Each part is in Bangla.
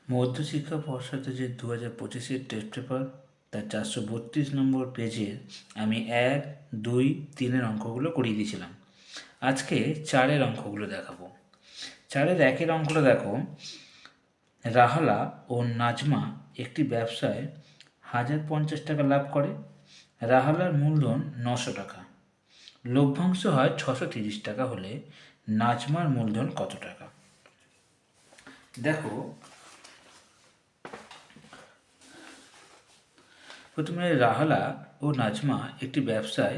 মধ্যশিক্ষা পর্ষদের যে 2025-এর টেস্ট পেপার তার 432 নম্বর পেজের আমি 1, 2, 3-এর অঙ্কগুলো করিয়ে দিয়েছিলাম। আজকে 4-এর অঙ্কগুলো দেখাবো। 4-এর 1-এর অঙ্কটা দেখো, রাহালা ও নাজমা একটি ব্যবসায় 1050 টাকা লাভ করে। রাহালার মূলধন 900 টাকা, লভ্যাংশ হয় 630 টাকা হলে নাজমার মূলধন কত টাকা? দেখো, প্রথমে রাহালা ও নাজমা একটি ব্যবসায়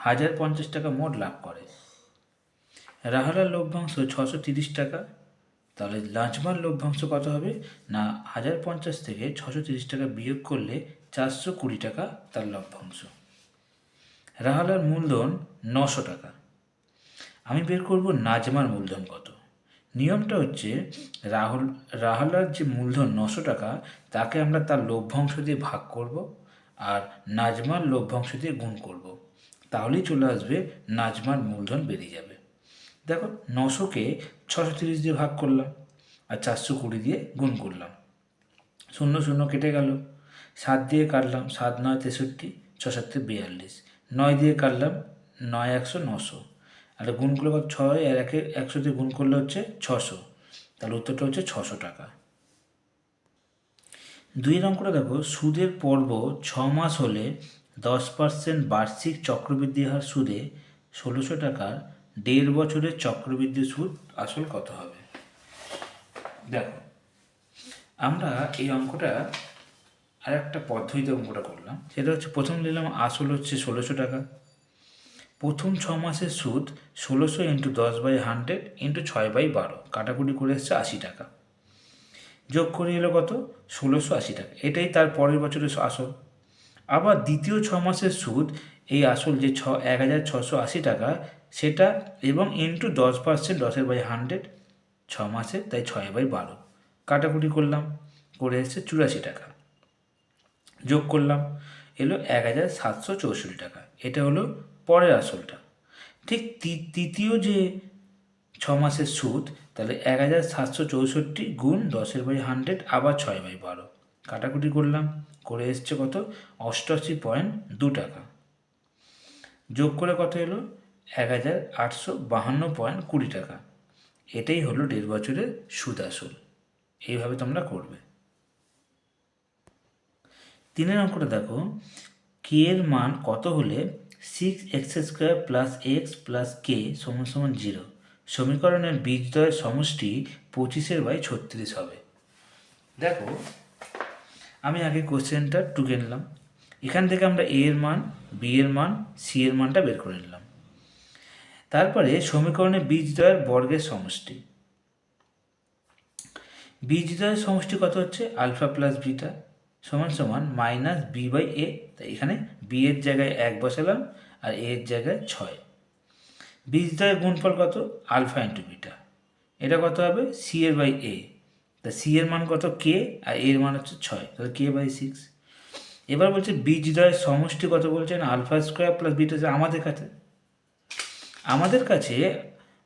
1050 টাকা মোট লাভ করে। রাহালার লভ্যাংশ 630 টাকা, তাহলে নাজমার লভ্যাংশ কত হবে না 1050 থেকে 630 টাকা বিয়োগ করলে 420 টাকা তার লভ্যাংশ। রাহালার মূলধন 900 টাকা, আমি বের করব নাজমার মূলধন কত। নিয়মটা হচ্ছে রাহালার যে মূলধন 900 টাকা তাকে আমরা তার লভ্যাংশ দিয়ে ভাগ করব আর নাজমার লভ্যাংশ দিয়ে গুণ করব, তাহলেই চলে আসবে নাজমার মূলধন বেরিয়ে যাবে। দেখো, 900-কে 630 দিয়ে ভাগ করলাম আর 420 দিয়ে গুণ করলাম, 0 0 কেটে গেল, 7 দিয়ে কাটলাম, 7 9 63, 6 7 42, 9 দিয়ে কাটলাম, 9 100 900, আর গুণ করলে কত, 6 আর 1 100 দিয়ে গুণ করলে হচ্ছে 600, তাহলে উত্তরটা হচ্ছে 600 টাকা। 2 অঙ্কটা দেখো, সুদের পর্ব 6 মাস হলে 10% বার্ষিক চক্রবৃদ্ধি হার সুদে 1600 টাকার 1.5 বছরের চক্রবৃদ্ধি সুদ আসল কত হবে? দেখো, আমরা এই অঙ্কটা আর একটা পদ্ধতিতে অঙ্কটা করলাম, সেটা হচ্ছে প্রথম নিলাম আসল হচ্ছে 1600 টাকা, প্রথম 6 মাসের সুদ 1600 ইন্টু 10/100 ইন্টু 6/12, কাটাকুটি করে এসছে 80 টাকা, যোগ করে এলো কত 1680 টাকা, এটাই তার পরের বছরের আসল। আবার দ্বিতীয় 6 মাসের সুদ এই আসল যে 1680 টাকা সেটা এবং ইন্টু 10%, 10/100, 6 মাসের তাই 6/12, কাটাকুটি করলাম করে এসছে 84 টাকা, যোগ করলাম এলো 1764 টাকা, এটা হলো পরের আসলটা। ঠিক তৃতীয় যে 6 মাসের সুদ, তাহলে 1764 গুণ 10/100 আবার 6/12, কাটাকুটি করলাম করে এসছে কত 88.2 টাকা, যোগ করে কত এলো 1852.20 টাকা, এটাই হলো 1.5 বছরের সুদ আসল। এইভাবে তোমরা করবে। 3 অঙ্কটা দেখো, কে এর মান কত হলে 6x² প্লাস এক্স প্লাস কে সমান সমান 0 সমীকরণের বীজদ্বয়ের সমষ্টি 25/36 হবে। দেখো, আমি আগে কোশ্চেনটা টুকে নিলাম, এখান থেকে আমরা এ এর মান, বি এর মান, সি এর মানটা বের করে নিলাম। তারপরে সমীকরণের বীজদ্বয়ের বর্গের সমষ্টি, বীজদ্বয়ের সমষ্টি কত হচ্ছে আলফা প্লাস বিটা সমান সমান মাইনাস b/a, তাই এখানে বি এর জায়গায় 1 বসালাম আর এ এর জায়গায় 6। বীজদ্বয়ের গুণফল কত আলফা ইন্টু বিটা, এটা কত হবে সি এর বাই এ, তা সি এর মান কত কে আর এর মান হচ্ছে 6, তাহলে k/6। এবার বলছে বীজদ্বয়ের সমষ্টি কত বলছেন আলফা স্কোয়ার প্লাস বিটা, আমাদের কাছে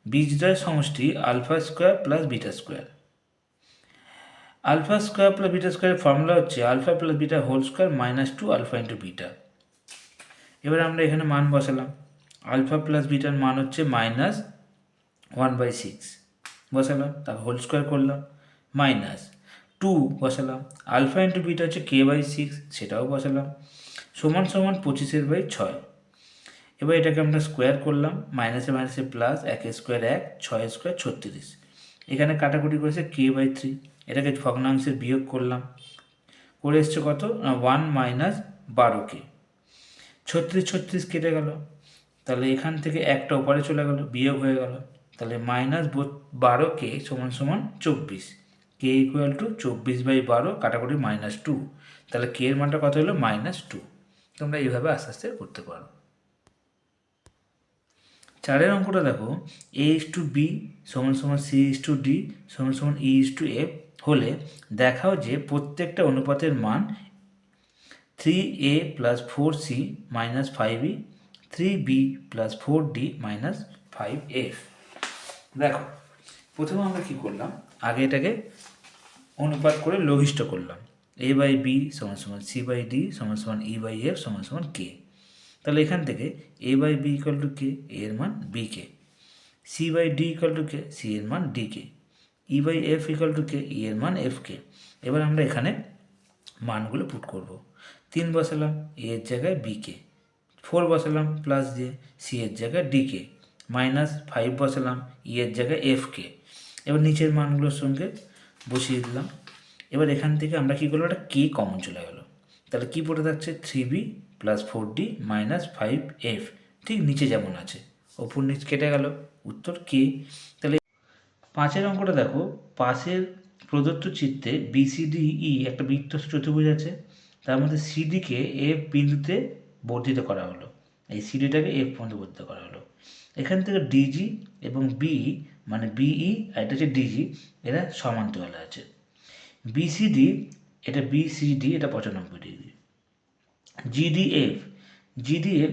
বীজদ্বয়ের সমষ্টি alpha square plus beta square. Alpha square plus beta স্কোয়ারের ফর্মুলা হচ্ছে alpha plus beta whole square -2 alpha into beta. এবার আমরা এখানে মান বসালাম, আলফা প্লাস বিটার মান হচ্ছে -1/6 বসালাম, তার হোল স্কোয়ার করলাম, -2 বসালাম, আলফা ইন্টু বিটা হচ্ছে k/6 সেটাও বসালাম, সমান সমান 25/6। এবার এটাকে আমরা স্কোয়ার করলাম, মাইনাসে মাইনাসে প্লাস, 1 স্কোয়ার 1, 6 স্কোয়ার 36, এখানে কাটাকুটি করেছে k/3, এটাকে ভগ্নাংশের বিয়োগ করলাম করে এসছে কত না 1 - 12k, 36 36 কেটে গেল, তাহলে এখান থেকে একটা ওপারে চলে গেল বিয়োগ হয়ে গেল, তাহলে -12k সমান সমান 24, k ইকুয়াল টু 24/12, কাটাকুটি -2, তাহলে k এর মানটা কত হলো -2। তোমরা এইভাবে আস্তে আস্তে করতে পারো। 4 অঙ্কটা দেখো, a:b সমান সমান c:d সমান সমান e:f হলে দেখাও যে প্রত্যেকটা অনুপাতের মান 3a plus 4c minus 5e, 3b plus 4d minus 5f। দেখো, প্রথমে আমরা কি করলাম, আগে এটাকে অনুপাত করে লঘিষ্ঠ করলাম। এ বাই বি সমান সমান সি বাই ডি সমান সমান ই বাই এফ সমান সমান কে। তাহলে এখান থেকে A by B equal to K, এর মান B K, C by D equal to K, C এর মান D K, E by F equal to K, E এর মান এফ কে। এবার আমরা এখানে মানগুলো পুট করব। 3 বসালাম এ এর জায়গায় বি কে, 4 বসালাম প্লাস দিয়ে সি এর জায়গায় ডি কে, -5 বসালাম ই এর জায়গায় এফ কে। এবার নিচের মানগুলোর সঙ্গে বসিয়ে দিলাম। এবার এখান থেকে আমরা কী করবো, একটা কে কমন চলে গেল। তাহলে কী পড়ে থাকছে, 3b plus 4d minus 5f, ঠিক নিচে যেমন আছে, ওপর নিচ কেটে গেল, উত্তর কে। তাহলে 5 অঙ্কটা দেখো, পাশের প্রদত্ত চিত্রে BCDE একটা বৃত্তস্থ চতুর্ভুজ আছে, তার মধ্যে সিডিকে এফ বিন্দুতে বর্ধিত করা হলো, এই সিডিটাকে এফ পর্যন্ত বর্ধিত করা হলো। এখান থেকে ডিজি এবং বিই মানে বিই আর এটা হচ্ছে ডিজি, এরা সমান্তরালে আছে। বিসিডি এটা বিসিডি এটা 95 ডিগ্রি। জিডিএফ জিডিএফ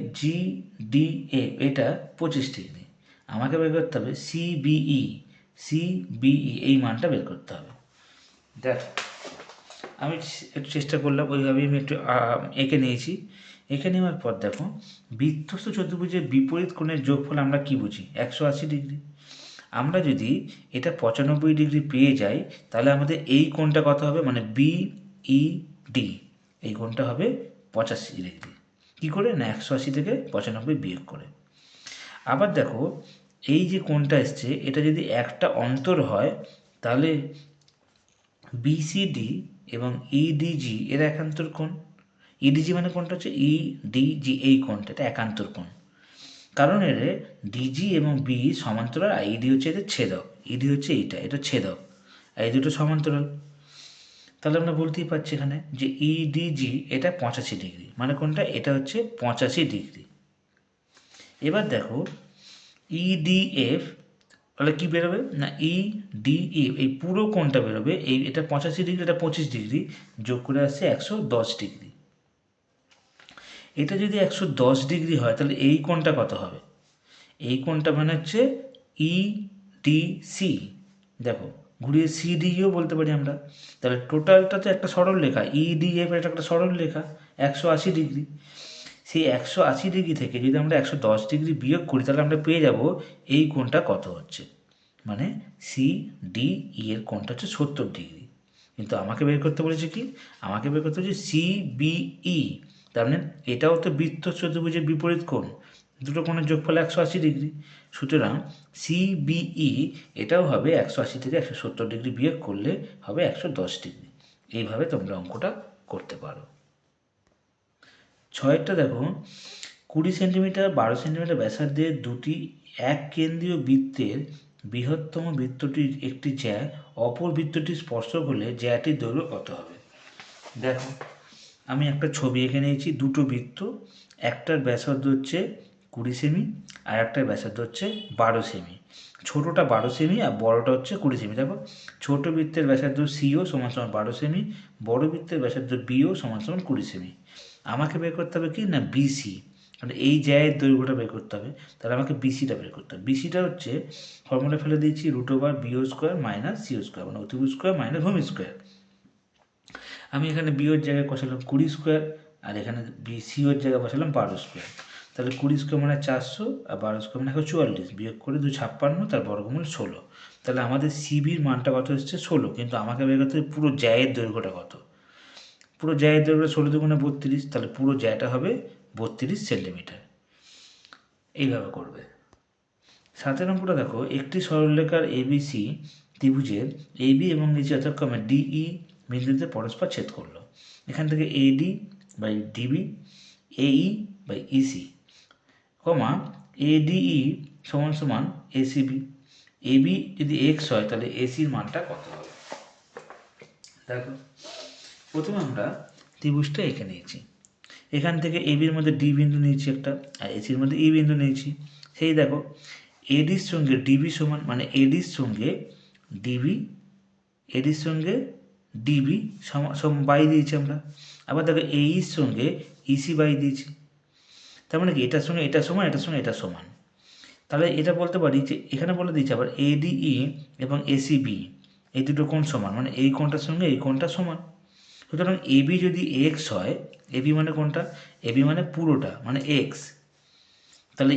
এটা 25 ডিগ্রি। আমাকে বের করতে হবে সিবিই এই মানটা বের করতে হবে। দেখ আমি একটু চেষ্টা করলাম, ওইভাবেই আমি একটু এঁকে নিয়েছি। এঁকে নেওয়ার পর দেখো, বৃত্তস্থ চতুর্ভুজের বিপরীত কোণের যোগফল আমরা কি বুঝি, 180 ডিগ্রি। আমরা যদি এটা 95 ডিগ্রি পেয়ে যাই, তাহলে আমাদের এই কোণটা কত হবে, মানে বিইডি এই কোণটা হবে 85 ডিগ্রি। কী করে না, 180 থেকে 95 বিয়োগ করে। আবার দেখো এই যে কোণটা এসছে, এটা যদি একটা অন্তর হয়, তাহলে বিসিডি এবং ইডিজি এর একান্তর কোণ। ইডিজি মানে কোণটা হচ্ছে ইডিজি, এই কোণটা এটা একান্তর কোণ। কারণ এর ডিজি এবং বি সমান্তরাল, আর ইডি হচ্ছে এদের ছেদক। ইডি হচ্ছে এটা ছেদক, আর এই দুটো সমান্তরাল। তাহলে আমরা বলতেই পারছি এখানে যে ইডিজি এটা 85 ডিগ্রি, মানে কোনটা, এটা হচ্ছে 85 ডিগ্রি। এবার দেখো ইডিএফ, তাহলে কী বেরোবে না, ইডিএফ এই পুরো কোণটা বেরোবে, এটা 85 ডিগ্রি, এটা 25 ডিগ্রি, যোগ করে আসছে 110 ডিগ্রি। এটা যদি 110 ডিগ্রি হয়, তাহলে এই কোণটা কত হবে, এই কোণটা মানে হচ্ছে ইডিসি। দেখো ঘুরিয়ে সিডিও বলতে পারি আমরা। তাহলে টোটালটা তো একটা সরল রেখা, ইডিএফ এটা একটা সরল রেখা 180 ডিগ্রি। সেই 180 ডিগ্রি থেকে যদি আমরা 110 ডিগ্রি বিয়োগ করি, তাহলে আমরা পেয়ে যাব এই কোণটা কত হচ্ছে, মানে সিডিই এর কোণটা হচ্ছে 70 ডিগ্রি। কিন্তু আমাকে বের করতে বলেছে কি, আমাকে বের করতে হচ্ছে সিবিই, তার মানে এটাও তো বৃত্ত চতুর্ভুজের বিপরীত কোণ, দুটো কোণের যোগফল 180 ডিগ্রি। সুতরাং সিবিই এটাও হবে 180 থেকে 170 ডিগ্রি বিয়োগ করলে হবে 110 ডিগ্রি। এইভাবে তোমরা অঙ্কটা করতে পারো। 6টা দেখো, 20 সেন্টিমিটার 12 সেন্টিমিটার ব্যাসার্ধের দুটি এক কেন্দ্রীয় বৃত্তের বৃহত্তম বৃত্তটির একটি জ্যা অপর বৃত্তটি স্পর্শ করলে জ্যাটির দৈর্ঘ্য কত হবে। দেখো আমি একটা ছবি এঁকে নিয়েছি, দুটো বৃত্ত, একটার ব্যাসার্ধ হচ্ছে 20 সেমি আর একটার ব্যাসার্ধ হচ্ছে 12 সেমি। ছোটোটা 12 সেমি আর বড়োটা হচ্ছে 20 সেমি। দেখো ছোট বৃত্তের ব্যাসার্ধ সিও সমান সমান 12 সেমি, বড় বৃত্তের ব্যাসার্ধ বিও সমান সমান 20 সেমি। আমাকে বের করতে হবে কি না, বিসি, মানে এই জায়ের দৈর্ঘ্যটা বের করতে হবে। তাহলে আমাকে বিসিটা বের করতে হবে। বিসিটা হচ্ছে ফর্মুলা ফেলে দিয়েছি, √বিও স্কোয়ার মাইনাস সিও স্কোয়ার, মানে অতিভুজ স্কোয়ার মাইনাস ভূমি স্কোয়ার। আমি এখানে বিওর জায়গায় বসালাম 20 স্কোয়ার, আর এখানে সিওর জায়গায় বসালাম 12 স্কোয়ার। তাহলে 20 স্কোয়ার মানে 400, আর 12 স্কোয়ার মানে 44, বিয়োগ করে 256, তার বর্গমূল 16। তাহলে আমাদের সিবির মানটা কত এসছে 16, কিন্তু আমাকে বের করতে হবে পুরো জায়ের দৈর্ঘ্যটা কত। পুরো জায়ের দৈর্ঘ্য 16 দুগুণে 32, তাহলে পুরো জায়টা হবে 32 সেন্টিমিটার। এইভাবে করবে। 7 নম্বরটা দেখো, একটি সরলরেখার এবিসি ত্রিভুজের এবি এবং নিচে যথাক্রমে ডিই বিন্দুতে পরস্পর ছেদ করলো। এখান থেকে এডি বাই ডিবি, এই বাই ইসি, কমা এডিই সমান সমান এসিবি। এবি যদি এক্স হয়, তাহলে এসির মানটা কত হবে। দেখো প্রথমে আমরা ত্রিভুজটা এঁকে নিয়েছি, এখান থেকে এবির মধ্যে ডি বিন্দু নিয়েছি একটা, আর এসির মধ্যে ই বিন্দু নিয়েছি। সেই দেখো এডির সঙ্গে ডিবি সমান, মানে এডির সঙ্গে ডিবি, এডির সঙ্গে ডিবি বাই দিয়েছি আমরা। আবার দেখো এইর সঙ্গে ইসি বাই দিয়েছি, তার মানে কি এটার সঙ্গে এটা সমান, এটার সঙ্গে এটা সমান। তাহলে এটা বলতে পারি যে এখানে বলে দিয়েছি আবার এডিই এবং এসিবি, এই দুটো কোণ সমান, মানে এই কোণটার সঙ্গে এই কোণটা সমান। সুতরাং এবি যদি এক্স হয়, এবি মানে কোনটা, এবি মানে পুরোটা মানে এক্স, তাহলে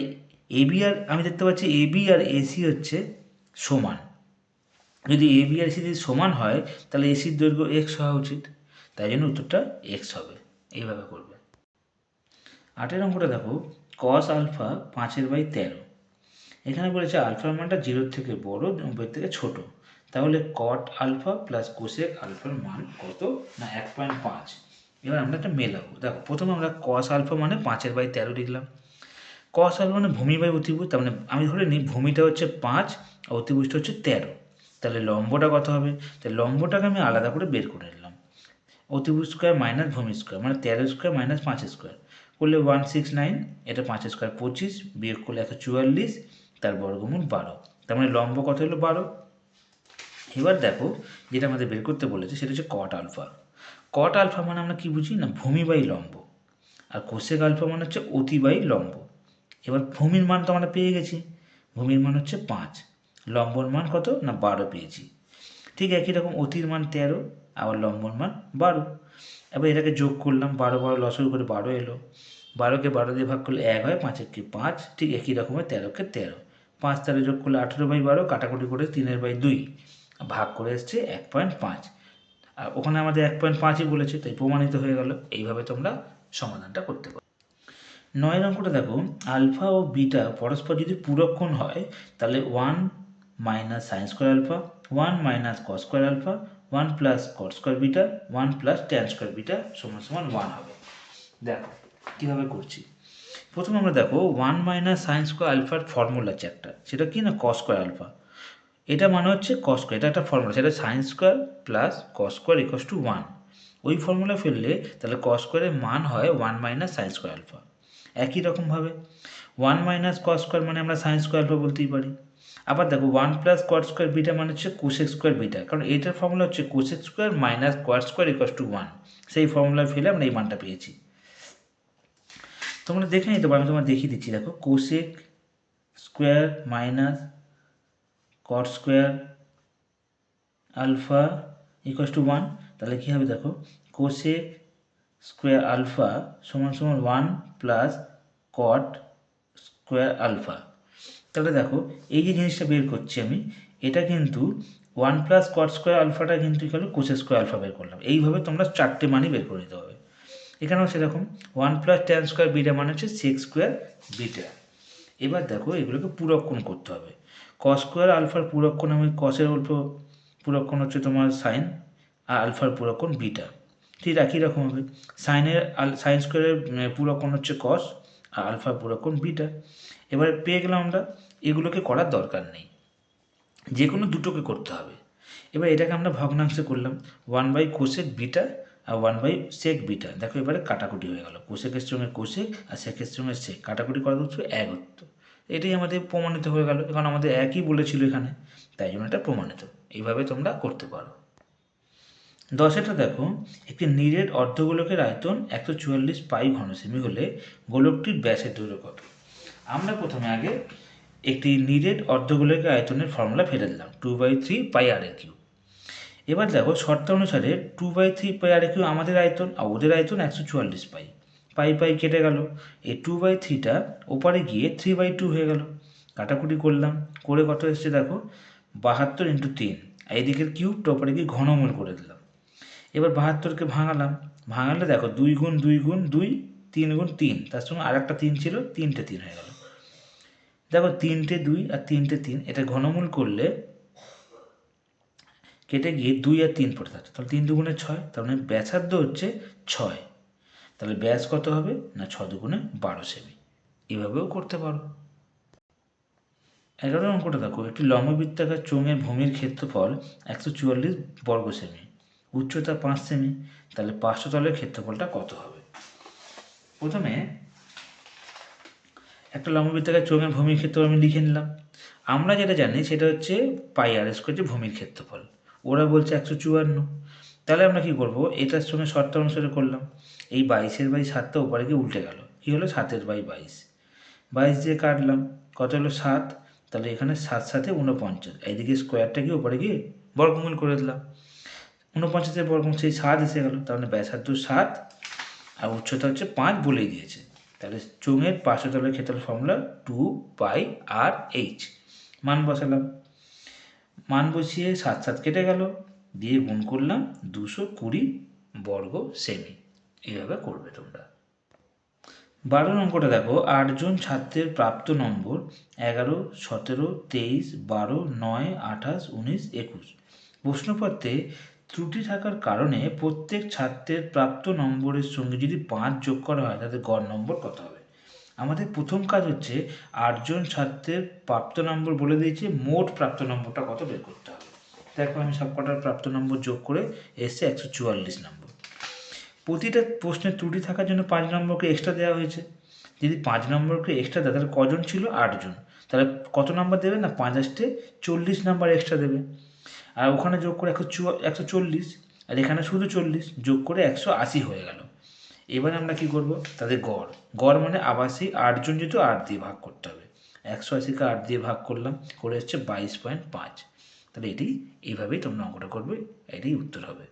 এবি আর আমি দেখতে পাচ্ছি এবি আর এসি হচ্ছে সমান। যদি এবি আর এসি যদি সমান হয় তাহলে এসির দৈর্ঘ্য এক্স হওয়া উচিত, তাই জন্য উত্তরটা এক্স হবে। এইভাবে করবে। 8 অঙ্কটা দেখো, কস আলফা 5/13। এখানে বলেছে আলফার মানটা 0 থেকে বড় 90 থেকে ছোট, তাহলে কট আলফা প্লাস কোসেক আলফার মান কত, না 1.5। এবার আমরা একটা মেলাবো। দেখো প্রথমে আমরা কস আলফা মানে 5/13 লিখলাম। কস আলফা মানে ভূমি বাই অতিভুজ, তার মানে আমি ধরে নিই ভূমিটা হচ্ছে 5 আর অতিভুজটা হচ্ছে 13, তাহলে লম্বটা কত হবে, তাহলে লম্বটাকে আমি আলাদা করে বের করে নিলাম। অতিভুজ স্কোয়ার মাইনাস ভূমি স্কোয়ার মানে 13 স্কোয়ার মাইনাস 5 স্কোয়ার করলে 169, এটা 5 স্কোয়ার 25, বিয়োগ করলে 144, তার বর্গমূল 12, তার মানে লম্ব কত হলো 12। এবার দেখো যেটা আমাদের বের করতে বলেছে সেটা হচ্ছে কট আলফা। কট আলফা মানে আমরা কি বুঝি, না ভূমি বাই লম্ব, আর কোসেক আলফা মানে হচ্ছে অতি বাই লম্ব। এবার ভূমির মান তো আমরা পেয়ে গেছি, ভূমির মান হচ্ছে 5, লম্বর মান কত, না 12 পেয়েছি। ঠিক একই রকম অতির মান 13, আবার লম্বর মান 12। এবার এটাকে যোগ করলাম, 12 লসগু করে 12 এলো, 12কে 12 দিয়ে ভাগ করলে 1 হয়, 5 × 5, ঠিক একই রকমের 13কে 13, 5 13 যোগ করলে 18/12, কাটাকুটি করে 3/2 ভাগ করে এসছে 1.5, আর ওখানে আমাদের 1.5ই বলেছে, তাই প্রমাণিত হয়ে গেল। এইভাবে তোমরা সমাধানটা করতে পারো। 9 অঙ্কটা দেখো, আলফা ও বিটা পরস্পর যদি পূরক কোণ হয় তাহলে 1 minus sine square alpha, 1 minus cos square alpha, 1 plus cot square beta, 1 plus tan square beta সমান সমান 1 হবে। দেখো কীভাবে করছি। প্রথমে আমরা দেখো 1 মাইনাস সাইন স্কোয়ার আলফার ফর্মুলা আছে একটা, সেটা কি না কস স্কোয়ার আলফা, এটা মানে হচ্ছে কস স্কোয়ার, এটা একটা ফর্মুলা, সেটা sine square plus cos square equals to 1। ওই ফর্মুলা ফেললে তাহলে কস স্কোয়ারের মান হয় 1 মাইনাস সাইন স্কোয়ার আলফা। একই রকমভাবে 1 মাইনাস কস স্কোয়ার মানে আমরা সাইন স্কোয়ার আলফা বলতেই পারি। আবার দেখো 1 প্লাস কট স্কোয়ার বিটা মানে হচ্ছে কোসেক স্কোয়ার বিটা, কারণ এইটার ফর্মুলা হচ্ছে cosec square minus কোয়াট square equals to 1, সেই ফর্মুলা ফেলে আমরা এই মানটা পেয়েছি। তোমরা দেখে নিতে পারো, আমি তোমার দেখিয়ে দিচ্ছি। দেখো cosec square minus cot square alpha equals to 1, তাহলে কী হবে দেখো, কোসেক স্কোয়ার আলফা সমান সমান 1 প্লাস কট স্কোয়ার আলফা। তাহলে দেখো এই যে জিনিসটা বের করছি আমি, এটা কিন্তু 1 প্লাস কট স্কোয়ার আলফাটা কিন্তু হলো কোসেক স্কোয়ার আলফা বের করলাম। এইভাবে তোমরা 4টে মানই বের করে নিতে হবে। এখানেও সেরকম 1 প্লাস ট্যান স্কোয়ার বিটা মানে হচ্ছে সেক স্কোয়ার বিটা। এবার দেখো এগুলোকে পূরক কোণ করতে হবে। কস স্কোয়ার আলফার পূরক কোণ, আমি কসের অল্প পূরক কোণ হচ্ছে তোমার সাইন, আর আলফার পূরক কোণ বিটা, ঠিক একই রকম হবে। সাইন স্কোয়ারের পূরক কোণ হচ্ছে কস, আর আলফার পূরক কোণ বিটা। এবারে পেয়ে গেলাম আমরা, এগুলোকে করার দরকার নেই, যে কোনো দুটোকে করতে হবে। এবার এটাকে আমরা ভগ্নাংশে করলাম, 1 বাই কোসেক বিটা আর 1 বাই সেক বিটা। দেখো এবারে কাটাকুটি হয়ে গেল, কোসেকের সঙ্গে কোসেক আর সেকের সঙ্গে সেক, কাটাকুটি করা হচ্ছে 1 হতো। এটাই আমাদের প্রমাণিত হয়ে গেল, এখন আমাদের একই বলেছিল এখানে, তাই জন্য এটা প্রমাণিত। এইভাবে তোমরা করতে পারো। 10এটা দেখো, একটি নিরেট অর্ধগোলকের আয়তন 144 পাই ঘনসেমি হলে গোলকটির ব্যাসের দৈর্ঘ্য কত। আমরা প্রথমে আগে একটি নিরেট অর্ধগোলকের আয়তনের ফর্মুলা ফেলে দিলাম, 2/3 পাই আর এ কিউ। এবার দেখো শর্ত অনুসারে 2/3 পাই আর এ কিউ আমাদের আয়তন, আর ওদের আয়তন 144 পাই, পাই পাই কেটে গেল, এই 2/3টা ওপারে গিয়ে 3/2 হয়ে গেল। কাটাকুটি করলাম, করে কত এসছে দেখো 72 × 3, এইদিকের কিউবটা ওপারে গিয়ে ঘনমূল করে দিলাম। এবার 72কে ভাঙালাম, ভাঙালে দেখো 2 × 2 × 2, 3 × 3, তার সঙ্গে আর একটা 3 ছিল, 3টে 3 হয়ে গেল। দেখো 3টে 2 আর 3টে 3, এটা ঘনমূল করলে কেটে গিয়ে 2 আর 3 পড়ে থাকছে, তাহলে 3 2 × 6, তার মানে ব্যাসার্ধ হচ্ছে 6, তাহলে ব্যাস কত হবে, না 6 2 × 12 সেমি। এভাবেও করতে পারো। 11 অঙ্কটা দেখো, একটি লম্ববৃত্তাকার চোঙের ভূমির ক্ষেত্রফল 144 বর্গ সেমি, উচ্চতা 5 সেমি, তাহলে পার্শ্বতলের ক্ষেত্রফলটা কত হবে। প্রথমে একটা লম্ববৃত্তাকার চোঙের ভূমির ক্ষেত্রফল আমি লিখে নিলাম। আমরা যেটা জানি সেটা হচ্ছে পাই আর স্কোয়ার, যে ভূমির ক্ষেত্রফল, ওরা বলছে 154। তাহলে আমরা কি করব, এটার সঙ্গে শর্ত অনুসারে করলাম, এই 22/7টা ওপারে গিয়ে উল্টে গেল, কি হলো 7/22, 22 দিয়ে কাটলাম, কত হলো 7, তাহলে এখানে 7 7 49, এইদিকে স্কোয়ারটা কি ওপরে গিয়ে বর্গমূল করে দিলাম। 49-এর বর্গমূল সেই 7 এসে গেল, তার মানে ব্যাসার্ধ 7 আর উচ্চতা হচ্ছে 5 বলেই দিয়েছে। তাহলে চোঙের পার্শ্বতলের ক্ষেত্রফল ফর্মুলা 2πr/h। মান বসালাম, মান বসিয়ে 7 7 কেটে গেল, দিয়ে গুণ করলাম 220 বর্গ সেমি। এইভাবে করবে তোমরা। 12 নম্বরটা দেখো, 8 জন ছাত্রের প্রাপ্ত নম্বর 11, 17, 23, 12, 9, 28, 19, 21। প্রশ্নপত্রে ত্রুটি থাকার কারণে প্রত্যেক ছাত্রের প্রাপ্ত নম্বরের সঙ্গে যদি 5 যোগ করা হয় তাদের গড় নম্বর কত হবে? আমাদের প্রথম কাজ হচ্ছে 8 জন ছাত্রের প্রাপ্ত নম্বর বলে দিয়েছে, মোট প্রাপ্ত নম্বরটা কত বের করতে হবে। দেখো আমি সবকটার প্রাপ্ত নম্বর যোগ করে এসছে 144 নম্বর। প্রতিটা প্রশ্নের ত্রুটি থাকার জন্য 5 নম্বরকে এক্সট্রা দেওয়া হয়েছে। যদি 5 নম্বরকে এক্সট্রা দেয় তাহলে কজন ছিল? 8 জন। তাহলে কত নাম্বার দেবে না 5 আসতে 40 নাম্বার এক্সট্রা দেবে। আর ওখানে যোগ করে 140, আর এখানে শুধু 40, যোগ করে 180 হয়ে গেল। এবার আমরা কি করব? তাদের গড়, গড় মানে আবাসিক 8 জন যেহেতু 8 দিয়ে ভাগ করতে হবে। 180কে 8 দিয়ে ভাগ করলাম, করে হচ্ছে 22.5। তাহলে এটি এইভাবেই তোমরা অঙ্কটা করবে, এটাই উত্তর হবে।